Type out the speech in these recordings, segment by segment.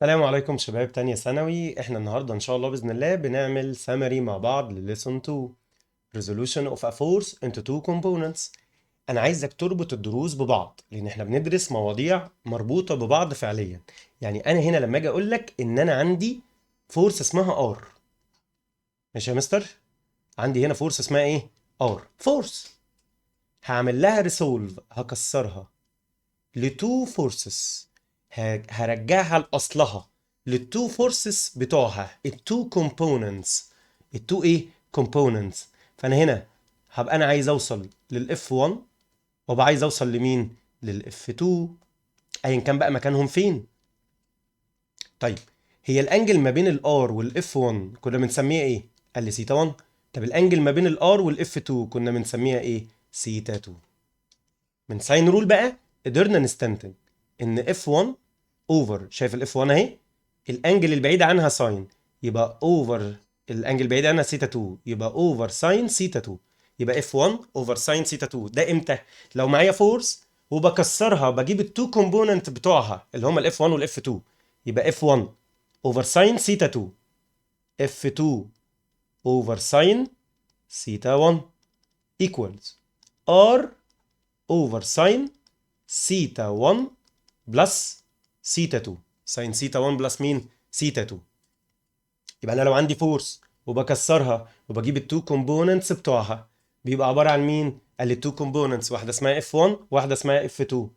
السلام عليكم شباب تانية ثانوي. احنا النهاردة ان شاء الله بإذن الله بنعمل summary مع بعض لليسون 2 resolution of a force into two components. انا عايزك تربط الدروس ببعض لان احنا بندرس مواضيع مربوطة ببعض فعليا. يعني انا هنا لما اجي اقول لك ان انا عندي فورس اسمها R، ماشي يا مستر؟ عندي هنا فورس اسمها ايه؟ R فورس. هعمل لها resolve، هكسرها لتو فورسز، هرجعها لأصلها، للتو فورسز بتوعها، التو كومبوننتس، التو ايه كومبوننتس. فانا هنا هبقى انا عايز اوصل للاف 1 وابقى عايز اوصل لمين؟ للاف 2، ايا كان بقى مكانهم فين. طيب هي الانجل ما بين الار والاف 1 كنا بنسميها ايه؟ قال لي سيتا 1. طب الانجل ما بين الار والاف 2 كنا بنسميها ايه؟ سيتا 2. من ساين رول بقى قدرنا نستنتج ان F1 اوفر، شايف الاف 1 اهي، الانجل البعيده عنها ساين، يبقى اوفر الانجل البعيد عنها سيتا 2، يبقى اوفر ساين سيتا 2. يبقى F1 اوفر ساين سيتا 2 ده امتى؟ لو معايا فورس وبكسرها بجيب التو كومبوننت بتوعها اللي هما الاف 1 والاف 2، يبقى F1 اوفر ساين سيتا 2، F2 اوفر ساين سيتا 1 equals R اوفر ساين سيتا 1 بلس سيتا 2. ساين سيتا 1 بلس مين؟ سيتا 2. يبقى انا لو عندي فورس وبكسرها وبجيب التو كومبوننتس بتوعها بيبقى عباره عن مين؟ قال لي التو كومبوننتس واحده اسمها اف 1 واحده اسمها اف 2.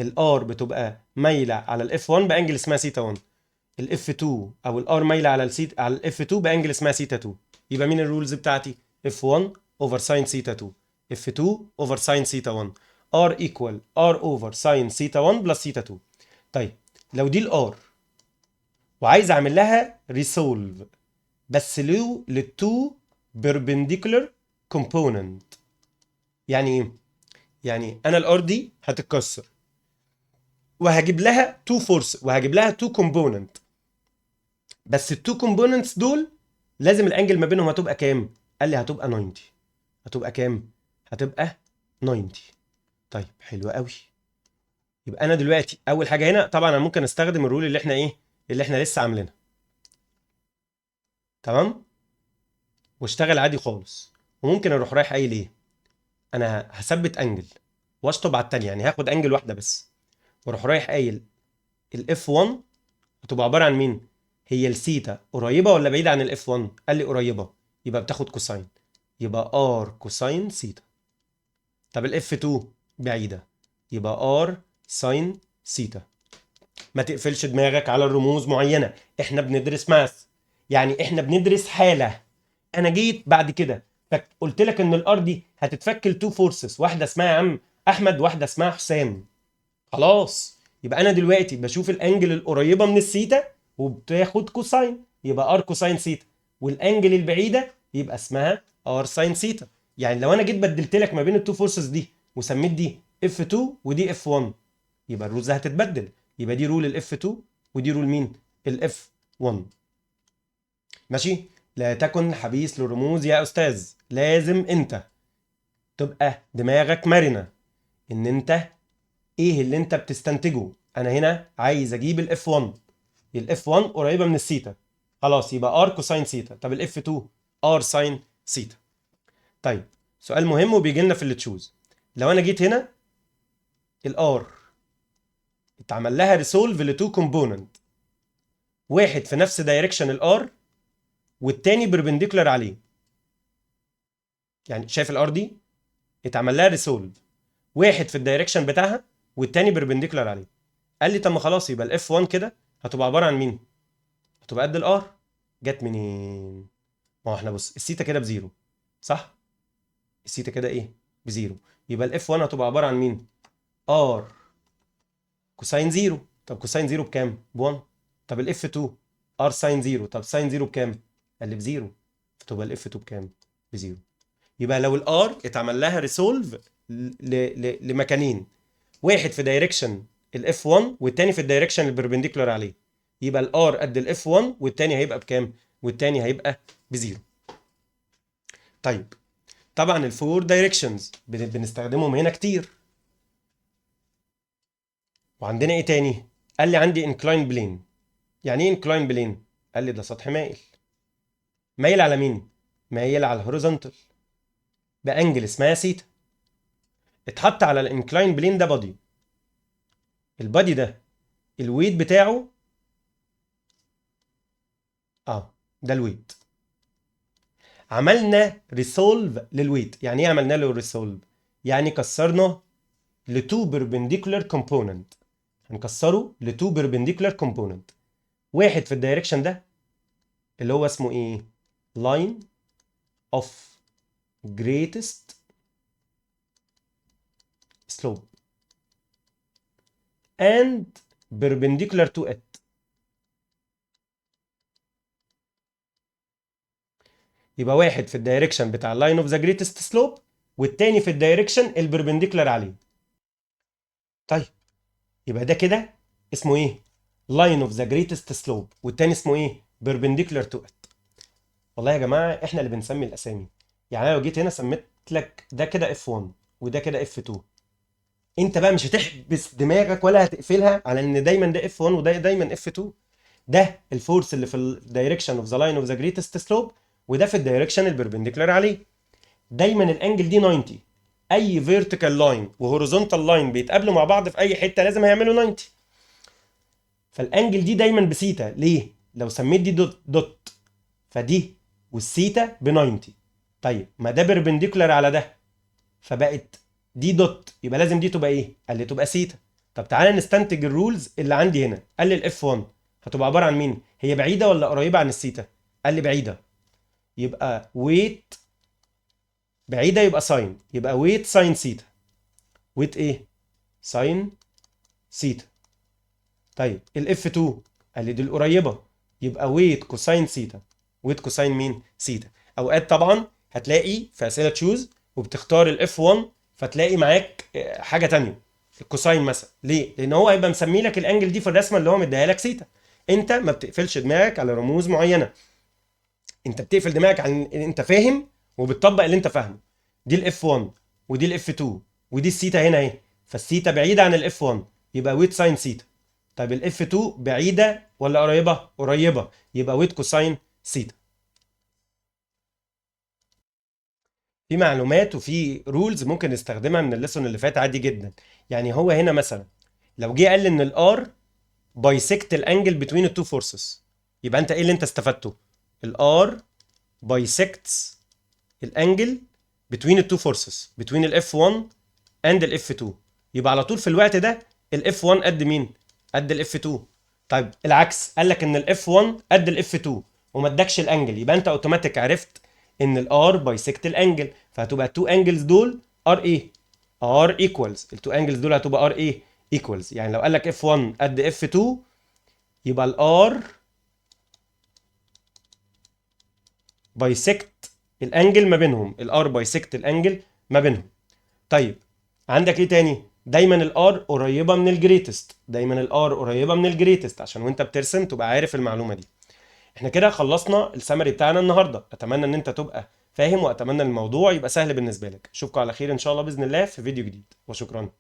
الار بتبقى مايله على الاف 1 بانجل اسمها سيتا 1، الاف 2 او الار مايله على السيت على الاف 2 بانجل اسمها سيتا 2. يبقى مين الرولز بتاعتي؟ اف 1 اوفر ساين سيتا 2، اف 2 اوفر ساين سيتا 1، ار ايكوال ار اوفر ساين سيتا 1 بلس سيتا 2. طيب لو دي الار وعايز اعمل لها ريسولف بس له للتو بيربنديكولار كومبوننت، يعني ايه؟ يعني انا الار دي هتتكسر وهجيب لها تو فورس وهجيب لها تو كومبوننت، بس التو كومبوننتس دول لازم الانجل ما بينهم هتبقى كام؟ قال لي هتبقى 90. هتبقى كام؟ هتبقى 90. طيب حلو قوي. يبقى انا دلوقتي اول حاجه هنا طبعا انا ممكن استخدم الرول اللي احنا ايه، اللي احنا لسه عاملينها، تمام، واشتغل عادي خالص. وممكن اروح رايح قايل ايه، انا هثبت انجل واشطب على التانية، يعني هاخد انجل واحده بس واروح رايح قايل الاف 1 هتبقى عباره عن مين؟ هي السيتا قريبه ولا بعيده عن الاف 1؟ قال لي قريبه، يبقى بتاخد كوساين، يبقى ار كوساين سيتا. طب الاف 2 بعيده، يبقى ار ساين سيتا. ما تقفلش دماغك على الرموز معينه، احنا بندرس ماث، يعني احنا بندرس حاله. انا جيت بعد كده قلت لك ان الار دي هتتفك لتو فورسز، واحده اسمها يا عم احمد واحده اسمها حسام. خلاص يبقى انا دلوقتي بشوف الانجل القريبه من السيتا وبتاخد كوساين، يبقى ار كوساين سيتا، والانجل البعيده يبقى اسمها ار ساين سيتا. يعني لو انا جيت بدلت لك ما بين التو فورسز دي وسميت دي اف 2 ودي اف 1، يبقى الرولز هتتبدل، يبقى دي رول الاف 2 ودي رول مين؟ الاف 1. ماشي؟ لا تكن حبيس للرموز يا استاذ، لازم انت تبقى دماغك مرنه ان انت ايه اللي انت بتستنتجه. انا هنا عايز اجيب الاف 1، الاف 1 قريبه من السيتا، خلاص يبقى ار كوساين سيتا. طب الاف 2 ار ساين سيتا. طيب سؤال مهم وبيجي لنا في اللي تشوز، لو انا جيت هنا الار اتعمل لها ريسولف لتو كومبوننت، واحد في نفس دايركشن الار والتاني بربنديكولار عليه، يعني شايف الار دي اتعمل لها ريسولف، واحد في الدايركشن بتاعها والتاني بربنديكولار عليه. قال لي طب ما خلاص يبقى الاف 1 كده هتبقى عباره عن مين؟ هتبقى قد الار. جت منين؟ ما هو احنا بص السيتا كده بزيرو، صح؟ السيتا كده ايه؟ بزيرو. يبقى الاف 1 هتبقى عباره عن مين؟ ار كوساين زيرو. طب كوساين زيرو بكام؟ ب 1. طب الاف 2 ار ساين زيرو. طب ساين زيرو بكام؟ قال لي بزيرو، فتبقى الاف 2 بكام؟ بزيرو. يبقى لو الار اتعمل لها ريسولف لمكانين، واحد في دايركشن الاف 1 والتاني في الدايركشن البربنديكولار عليه، يبقى الار قد الاف 1 والتاني هيبقى بكام؟ والتاني هيبقى بزيرو. طيب طبعا الفور دايركشنز بنستخدمهم هنا كتير. وعندنا ايه تاني؟ قال لي عندي انكلاين بلين، يعني ايه انكلاين بلين؟ قال لي ده سطح مايل. مايل على مين؟ مايل على الهوريزونتال بانجل اسمها سيتا. اتحط على الانكلاين بلين ده بادي. البادي ده الويت بتاعه ده الويت. عملنا ريسولف للويت. يعني ايه عملنا له ريسولف؟ يعني كسرنا لتو بيربنديكولار كومبوننت. هنكسره لتو بيربنديكولار كومبوننت. واحد في الدايركشن ده اللي هو اسمه ايه؟ لاين اوف جريتست سلوب and perpendicular to it. يبقى واحد في الدايركشن بتاع لاين اوف ذا جريتست سلوب، والتاني في الدايركشن البربنديكولار عليه. طيب يبقى ده كده اسمه ايه؟ لاين اوف ذا جريتست سلوب، والتاني اسمه ايه؟ perpendicular to it. والله يا جماعه احنا اللي بنسمي الاسامي. يعني انا لو جيت هنا سميت لك ده كده F1 وده كده F2، انت بقى مش هتحبس دماغك ولا هتقفلها على ان دايما ده F1 وده دايما F2. ده الفورس اللي في الدايركشن اوف ذا لاين اوف ذا جريتست سلوب، وده في الدايركشن البربنديكولار عليه. دايما الانجل دي 90. اي فيرتيكال لاين وهوريزونتال لاين بيتقابلوا مع بعض في اي حته لازم هيعملوا 90. فالانجل دي دايما بسيتا. ليه؟ لو سميت دي دوت فدي والسيتا ب 90. طيب ما ده بربنديكولار على ده فبقت دي دوت، يبقى لازم دي تبقى ايه؟ قال لي تبقى سيتا. طب تعالى نستنتج الرولز اللي عندي هنا. قال لي الاف 1 هتبقى عباره عن مين؟ هي بعيده ولا قريبه عن السيتا؟ قال لي بعيده. يبقى ويت بعيده يبقى ساين، يبقى ويت ساين سيتا. ويت ايه؟ ساين سيتا. طيب الاف 2 قال لي دي القريبه، يبقى ويت كوساين سيتا. ويت كوساين مين؟ سيتا. اوقات طبعا هتلاقي في اسئله تشوز وبتختار الاف 1 فتلاقي معاك حاجه تانية، الكوساين مثلا. ليه؟ لان هو هيبقى مسمي لك الانجل دي في الرسمه اللي هو مديها لك سيتا. انت ما بتقفلش دماغك على رموز معينه، انت بتقفل دماغك عن ان انت فاهم وبتطبق اللي انت فاهمه. دي الاف 1 ودي الاف 2 ودي السيتا هنا اهي، فالسيتا بعيده عن الاف 1 يبقى ويت ساين سيتا. طيب الاف 2 بعيده ولا قريبه؟ قريبه، يبقى ويت كوساين سيتا. في معلومات وفي رولز ممكن نستخدمها من الليسون اللي فات عادي جدا. يعني هو هنا مثلا لو جه قال لي ان الار بايسكت الانجل بتوين التو فورسز، يبقى انت ايه اللي انت استفدته؟ الار بايسكتس الانجل بتوين التو فورسز، بتوين الاف 1 اند الاف 2. يبقى على طول في الوقت ده الاف 1 قد مين؟ قد الاف 2. طيب العكس، قال لك ان الاف 1 قد الاف 2 وما ادكش الانجل، يبقى انت اوتوماتيك عرفت ان الار بايسكت الانجل، فهتبقى التو انجلز دول ار ايه؟ ار ايكوالز. التو انجلز دول هتبقى ار ايه؟ ايكوالز. يعني لو قال لك اف 1 قد اف 2 يبقى الار بايسكت الانجل ما بينهم، الار بايسكت الانجل ما بينهم. طيب عندك ايه تاني؟ دايما الار قريبه من الجريتست، دايما الار قريبه من الجريتست عشان وانت بترسم تبقى عارف المعلومه دي. احنا كده خلصنا السمري بتاعنا النهارده. اتمنى ان انت تبقى فاهم، واتمنى الموضوع يبقى سهل بالنسبه لك. اشوفكم على خير ان شاء الله باذن الله في فيديو جديد، وشكرا.